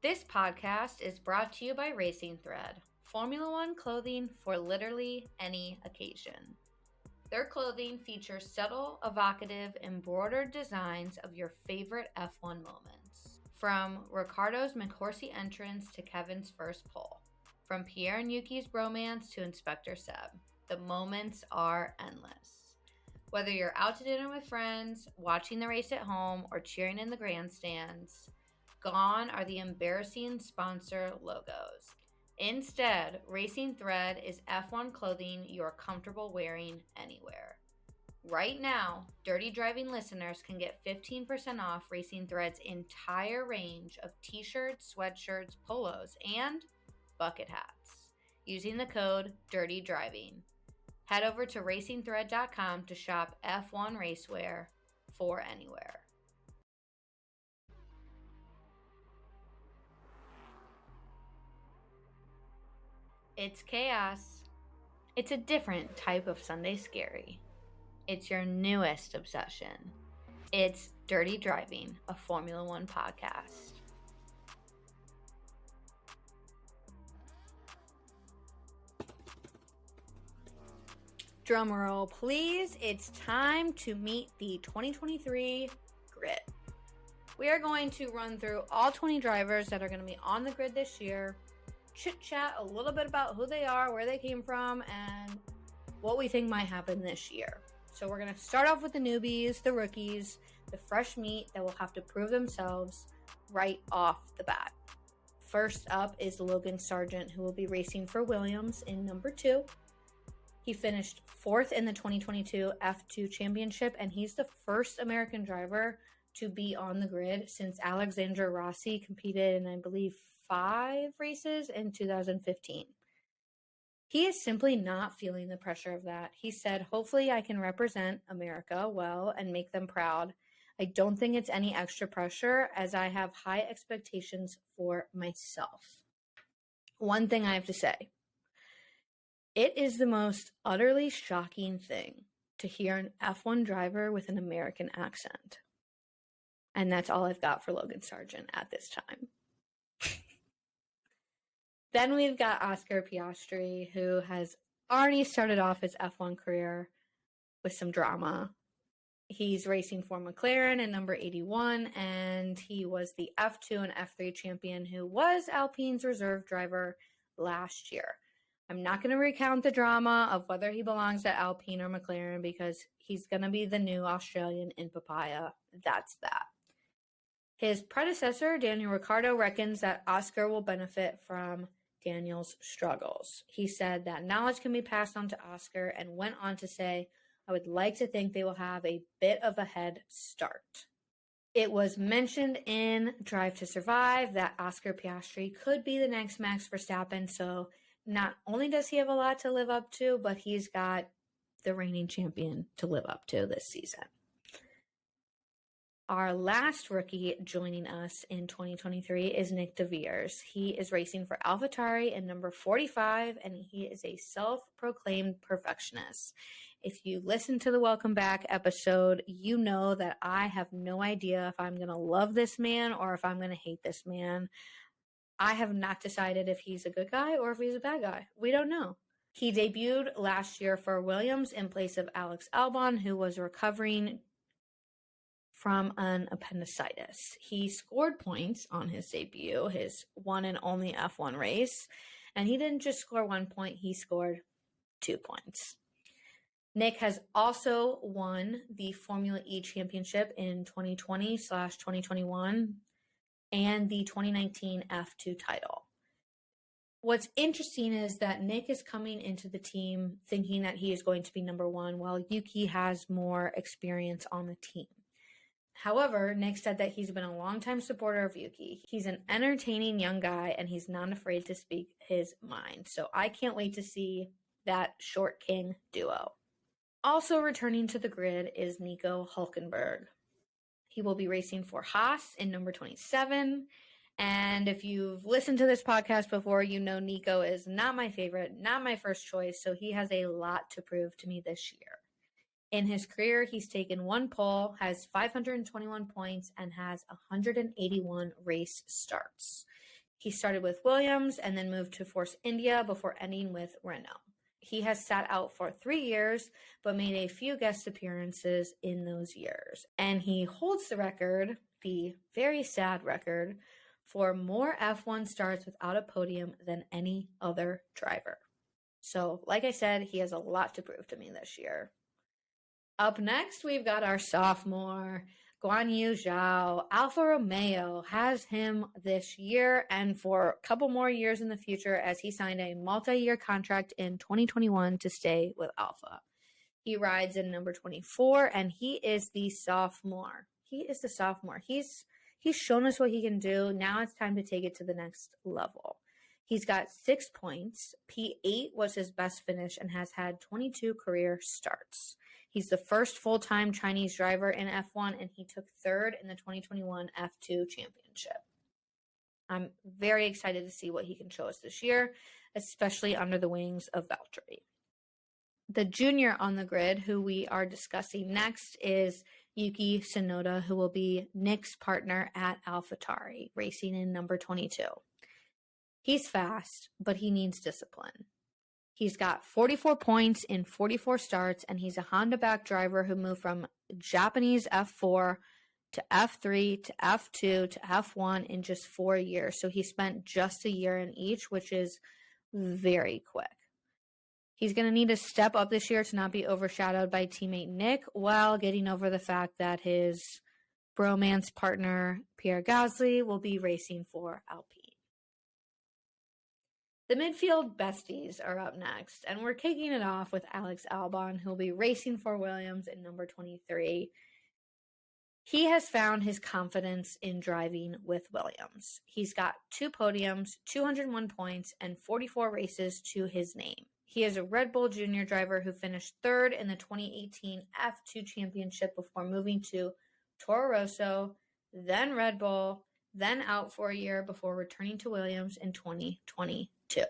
This podcast is brought to you by Racing Thread, Formula One clothing for literally any occasion. Their clothing features subtle, evocative, embroidered designs of your favorite F1 moments. From Ricciardo's McHorsey entrance to Kevin's first pole. From Pierre and Yuki's bromance to Inspector Seb. The moments are endless. Whether you're out to dinner with friends, watching the race at home, or cheering in the grandstands, gone are the embarrassing sponsor logos. Instead, Racing Thread is F1 clothing you're comfortable wearing anywhere. Right now, Dirty Driving listeners can get 15% off Racing Thread's entire range of t-shirts, sweatshirts, polos, and bucket hats using the code Dirty Driving. Head over to racingthread.com to shop F1 racewear for anywhere. It's chaos. It's a different type of Sunday scary. It's your newest obsession. It's Dirty Driving, a Formula One podcast. Drum roll, please. It's time to meet the 2023 grid. We are going to run through all 20 drivers that are going to be on the grid this year, chit-chat a little bit about who they are, where they came from, and what we think might happen this year. So we're going to start off with the newbies, the rookies, the fresh meat that will have to prove themselves right off the bat. First up is Logan Sargent, who will be racing for Williams in number 2. He finished 4th in the 2022 F2 Championship, and he's the first American driver to be on the grid since Alexandra Rossi competed in, I believe, 5 races in 2015. He is simply not feeling the pressure of that. He said, "Hopefully I can represent America well and make them proud. I don't think it's any extra pressure as I have high expectations for myself." One thing I have to say, it is the most utterly shocking thing to hear an F1 driver with an American accent. And that's all I've got for Logan Sargent at this time. Then we've got Oscar Piastri, who has already started off his F1 career with some drama. He's racing for McLaren in number 81, and he was the F2 and F3 champion who was Alpine's reserve driver last year. I'm not going to recount the drama of whether he belongs at Alpine or McLaren because he's going to be the new Australian in Papaya. That's that. His predecessor, Daniel Ricciardo, reckons that Oscar will benefit from Daniel's struggles. He said that knowledge can be passed on to Oscar and went on to say, "I would like to think they will have a bit of a head start." It was mentioned in Drive to Survive that Oscar Piastri could be the next Max Verstappen, so not only does he have a lot to live up to, but he's got the reigning champion to live up to this season. Our last rookie joining us in 2023 is Nick DeVries. He is racing for AlphaTauri in number 45, and he is a self-proclaimed perfectionist. If you listen to the Welcome Back episode, you know that I have no idea if I'm going to love this man or if I'm going to hate this man. I have not decided if he's a good guy or if he's a bad guy. We don't know. He debuted last year for Williams in place of Alex Albon, who was recovering from an appendicitis. He scored points on his debut, his one and only F1 race, and he didn't just score 1 point, he scored 2 points. Nick has also won the Formula E Championship in 2020/2021 and the 2019 F2 title. What's interesting is that Nick is coming into the team thinking that he is going to be number 1, while Yuki has more experience on the team. However, Nick said that he's been a longtime supporter of Yuki. He's an entertaining young guy, and he's not afraid to speak his mind. So I can't wait to see that short king duo. Also returning to the grid is Nico Hülkenberg. He will be racing for Haas in number 27. And if you've listened to this podcast before, you know Nico is not my favorite, not my first choice. So he has a lot to prove to me this year. In his career, he's taken 1 pole, has 521 points, and has 181 race starts. He started with Williams and then moved to Force India before ending with Renault. He has sat out for 3 years, but made a few guest appearances in those years. And he holds the record, the very sad record, for more F1 starts without a podium than any other driver. So, like I said, he has a lot to prove to me this year. Up next, we've got our sophomore, Guan Yu Zhao. Alfa Romeo has him this year and for a couple more years in the future, as he signed a multi-year contract in 2021 to stay with Alfa. He rides in number 24, and he is the sophomore. He's shown us what he can do. Now it's time to take it to the next level. He's got 6 points. P8 was his best finish and has had 22 career starts. He's the first full-time Chinese driver in F1, and he took 3rd in the 2021 F2 championship. I'm very excited to see what he can show us this year, especially under the wings of Valtteri. The junior on the grid, who we are discussing next, is Yuki Tsunoda, who will be Nick's partner at AlphaTauri, racing in number 22. He's fast, but he needs discipline. He's got 44 points in 44 starts, and he's a Honda-backed driver who moved from Japanese F4 to F3 to F2 to F1 in just 4 years. So he spent just a year in each, which is very quick. He's going to need to step up this year to not be overshadowed by teammate Nick, while getting over the fact that his bromance partner, Pierre Gasly, will be racing for Alpine. The midfield besties are up next, and we're kicking it off with Alex Albon, who will be racing for Williams in number 23. He has found his confidence in driving with Williams. He's got 2 podiums, 201 points, and 44 races to his name. He is a Red Bull Junior driver who finished 3rd in the 2018 F2 championship before moving to Toro Rosso, then Red Bull, then out for a year before returning to Williams in 2022.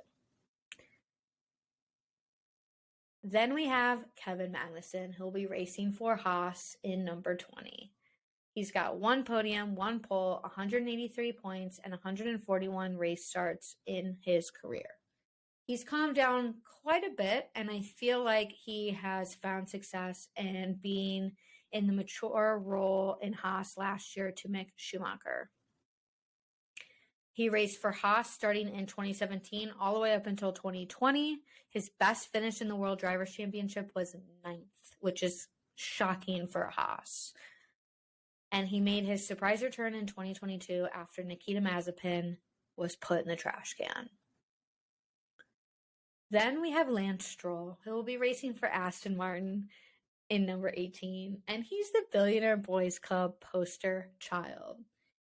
Then we have Kevin Magnussen, who will be racing for Haas in number 20. He's got 1 podium, 1 pole, 183 points, and 141 race starts in his career. He's calmed down quite a bit, and I feel like he has found success in being in the mature role in Haas last year to Mick Schumacher. He raced for Haas starting in 2017 all the way up until 2020. His best finish in the World Drivers' Championship was 9th, which is shocking for Haas. And he made his surprise return in 2022 after Nikita Mazepin was put in the trash can. Then we have Lance Stroll, who will be racing for Aston Martin in number 18. And he's the Billionaire Boys Club poster child.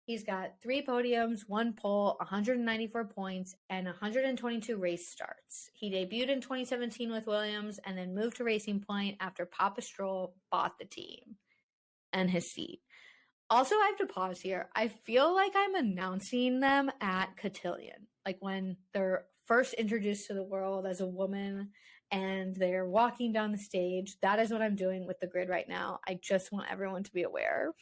He's got 3 podiums, 1 pole, 194 points, and 122 race starts. He debuted in 2017 with Williams and then moved to Racing Point after Papa Stroll bought the team and his seat. Also, I have to pause here. I feel like I'm announcing them at Cotillion, like when they're first introduced to the world as a woman and they're walking down the stage. That is what I'm doing with the grid right now. I just want everyone to be aware.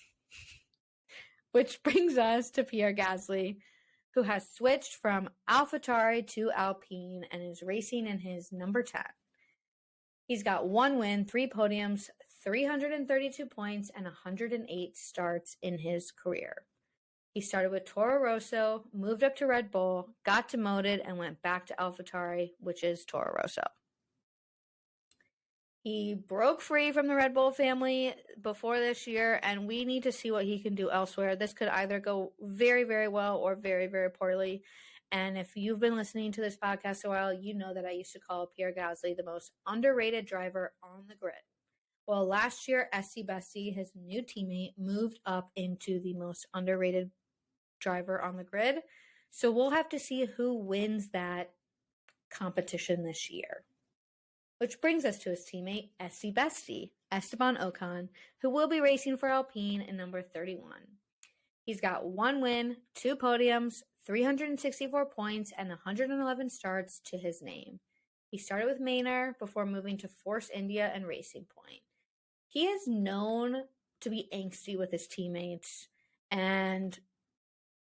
Which brings us to Pierre Gasly, who has switched from AlphaTauri to Alpine and is racing in his number 10. He's got 1 win, 3 podiums, 332 points, and 108 starts in his career. He started with Toro Rosso, moved up to Red Bull, got demoted, and went back to AlphaTauri, which is Toro Rosso. He broke free from the Red Bull family before this year, and we need to see what he can do elsewhere. This could either go very, very well or very, very poorly. And if you've been listening to this podcast a while, you know that I used to call Pierre Gasly the most underrated driver on the grid. Well, last year, SC Bestie, his new teammate, moved up into the most underrated driver on the grid. So we'll have to see who wins that competition this year. Which brings us to his teammate, SC Bestie, Esteban Ocon, who will be racing for Alpine in number 31. He's got 1 win, 2 podiums, 364 points, and 111 starts to his name. He started with Manor before moving to Force India and Racing Point. He is known to be angsty with his teammates, and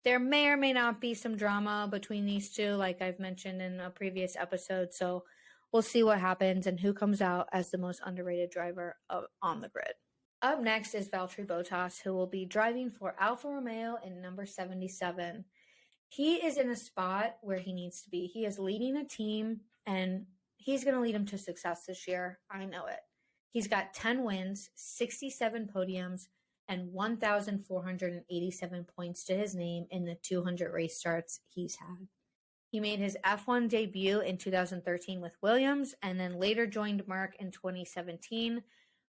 there may or may not be some drama between these two, like I've mentioned in a previous episode. So we'll see what happens and who comes out as the most underrated driver on the grid. Up next is Valtteri Bottas, who will be driving for Alfa Romeo in number 77. He is in a spot where he needs to be. He is leading a team, and he's going to lead them to success this year. I know it. He's got 10 wins, 67 podiums, and 1,487 points to his name in the 200 race starts he's had. He made his F1 debut in 2013 with Williams, and then later joined Merck in 2017,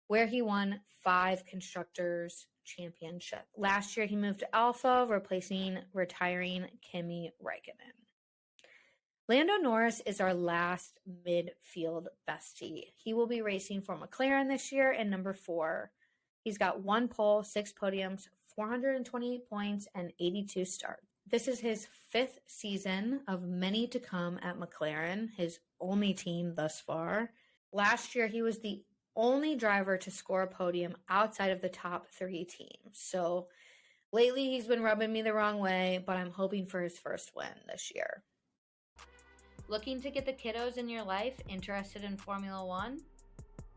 where he won 5 Constructors' Championship. Last year, he moved to Alfa, replacing retiring Kimi Räikkönen. Lando Norris is our last midfield bestie. He will be racing for McLaren this year in number 4. He's got 1 pole, 6 podiums, 428 points, and 82 starts. This is his 5th season of many to come at McLaren, his only team thus far. Last year, he was the only driver to score a podium outside of the top 3 teams. So lately, he's been rubbing me the wrong way, but I'm hoping for his first win this year. Looking to get the kiddos in your life interested in Formula One?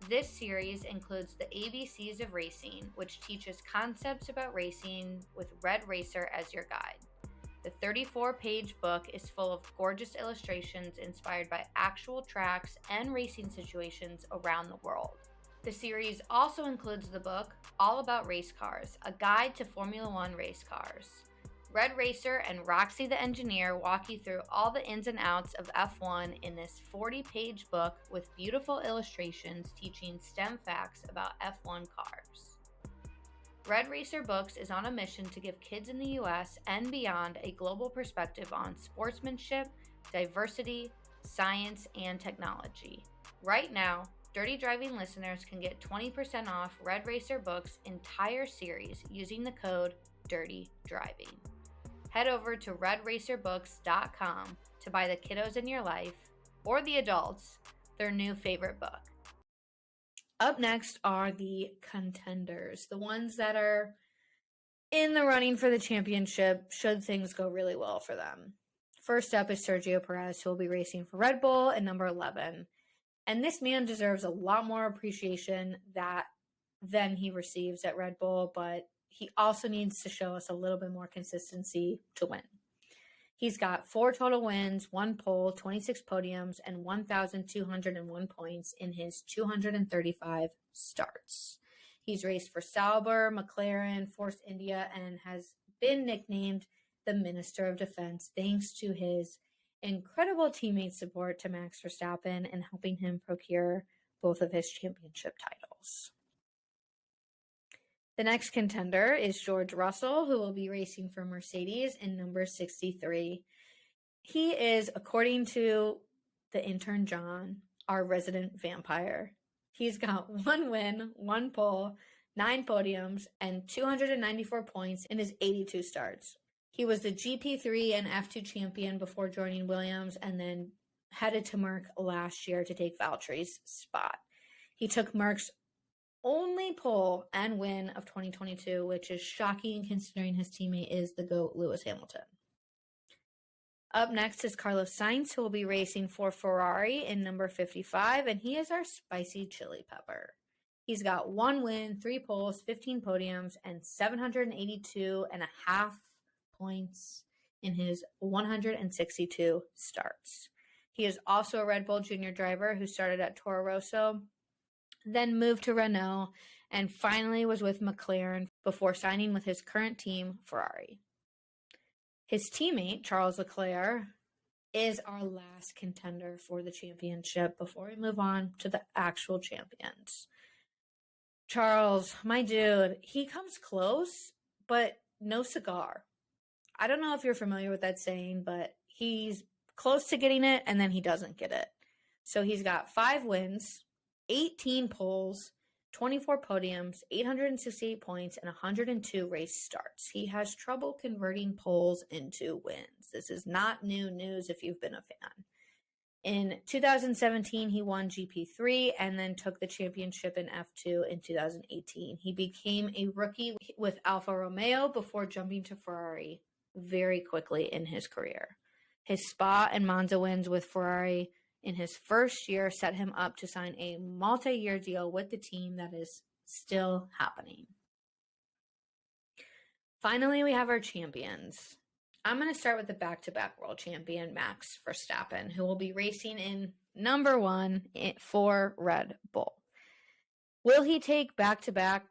This series includes the ABCs of Racing, which teaches concepts about racing with Red Racer as your guide. The 34-page book is full of gorgeous illustrations inspired by actual tracks and racing situations around the world. The series also includes the book All About Race Cars, a guide to Formula One race cars. Red Racer and Roxy the Engineer walk you through all the ins and outs of F1 in this 40-page book with beautiful illustrations teaching STEM facts about F1 cars. Red Racer Books is on a mission to give kids in the US and beyond a global perspective on sportsmanship, diversity, science, and technology. Right now, Dirty Driving listeners can get 20% off Red Racer Books' entire series using the code Dirty Driving. Head over to redracerbooks.com to buy the kiddos in your life, or the adults, their new favorite book. Up next are the contenders, the ones that are in the running for the championship should things go really well for them. First up is Sergio Perez, who will be racing for Red Bull in number 11. And this man deserves a lot more appreciation than he receives at Red Bull, but he also needs to show us a little bit more consistency to win. He's got 4 total wins, 1 pole, 26 podiums, and 1,201 points in his 235 starts. He's raced for Sauber, McLaren, Force India, and has been nicknamed the Minister of Defense thanks to his incredible teammate support to Max Verstappen and helping him procure both of his championship titles. The next contender is George Russell, who will be racing for Mercedes in number 63. He is, according to the intern John, our resident vampire. He's got 1 win, 1 pole, 9 podiums, and 294 points in his 82 starts. He was the GP3 and F2 champion before joining Williams and then headed to Merck last year to take Valtteri's spot. He took Merck's only pole and win of 2022, which is shocking considering his teammate is the GOAT Lewis Hamilton. Up next is Carlos Sainz, who will be racing for Ferrari in number 55, and he is our spicy chili pepper. He's got 1 win, 3 poles, 15 podiums, and 782.5 points in his 162 starts. He is also a Red Bull Junior driver who started at Toro Rosso, then moved to Renault, and finally was with McLaren before signing with his current team, Ferrari. His teammate, Charles Leclerc, is our last contender for the championship before we move on to the actual champions. Charles, my dude, he comes close, but no cigar. I don't know if you're familiar with that saying, but he's close to getting it, and then he doesn't get it. So he's got 5 wins, 18 poles, 24 podiums, 868 points, and 102 race starts. He has trouble converting poles into wins. This is not new news if you've been a fan. In 2017, he won GP3 and then took the championship in F2 in 2018. He became a rookie with Alfa Romeo before jumping to Ferrari very quickly in his career. His Spa and Monza wins with Ferrari in his first year set him up to sign a multi-year deal with the team that is still happening. Finally, we have our champions. I'm going to start with the back-to-back world champion, Max Verstappen, who will be racing in number 1 for Red Bull. Will he take back-to-back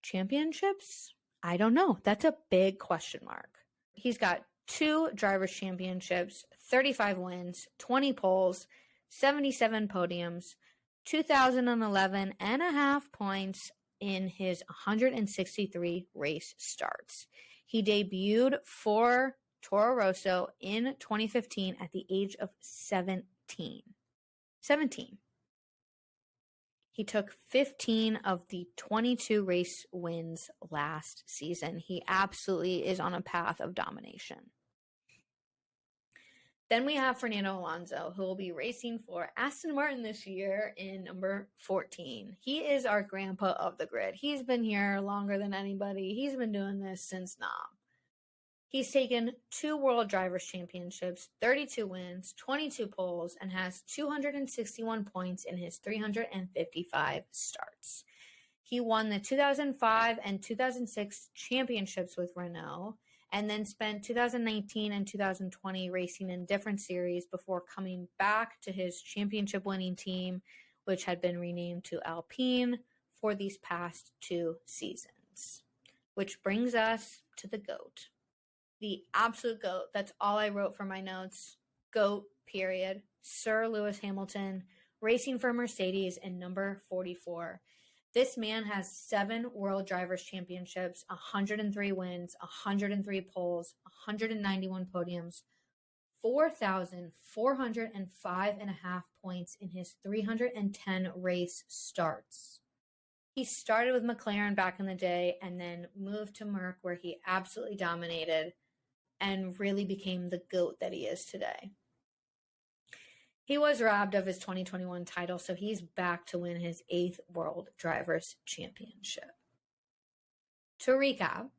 championships? I don't know. That's a big question mark. He's got 2 drivers' championships, 35 wins, 20 poles, 77 podiums, 2,011 and a half points in his 163 race starts. He debuted for Toro Rosso in 2015 at the age of 17. He took 15 of the 22 race wins last season. He absolutely is on a path of domination. Then we have Fernando Alonso, who will be racing for Aston Martin this year in number 14. He is our grandpa of the grid. He's been here longer than anybody. He's been doing this since Nam. He's taken 2 World Drivers' Championships, 32 wins, 22 poles, and has 261 points in his 355 starts. He won the 2005 and 2006 championships with Renault, and then spent 2019 and 2020 racing in different series before coming back to his championship-winning team, which had been renamed to Alpine for these past 2 seasons. Which brings us to the GOAT. The absolute GOAT. That's all I wrote for my notes. GOAT, period. Sir Lewis Hamilton, racing for Mercedes in number 44. This man has 7 World Drivers' Championships, 103 wins, 103 poles, 191 podiums, 4,405 and a half points in his 310 race starts. He started with McLaren back in the day and then moved to Merc, where he absolutely dominated and really became the GOAT that he is today. He was robbed of his 2021 title, so he's back to win his 8th World Drivers' Championship. To recap,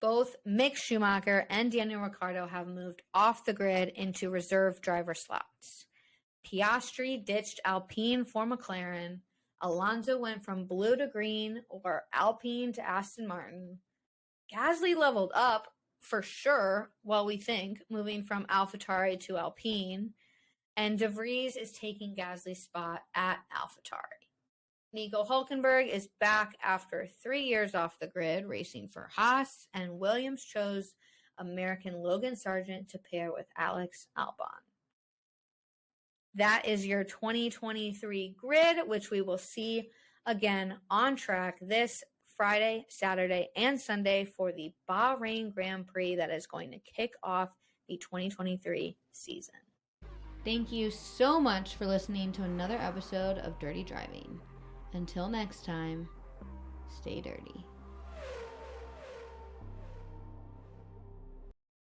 both Mick Schumacher and Daniel Ricciardo have moved off the grid into reserve driver slots. Piastri ditched Alpine for McLaren. Alonso went from blue to green, or Alpine to Aston Martin. Gasly leveled up, for sure, we think, moving from AlphaTauri to Alpine. And De Vries is taking Gasly's spot at AlphaTauri. Nico Hülkenberg is back after 3 years off the grid racing for Haas, and Williams chose American Logan Sargent to pair with Alex Albon. That is your 2023 grid, which we will see again on track this Friday, Saturday, and Sunday for the Bahrain Grand Prix that is going to kick off the 2023 season. Thank you so much for listening to another episode of Dirty Driving. Until next time, stay dirty.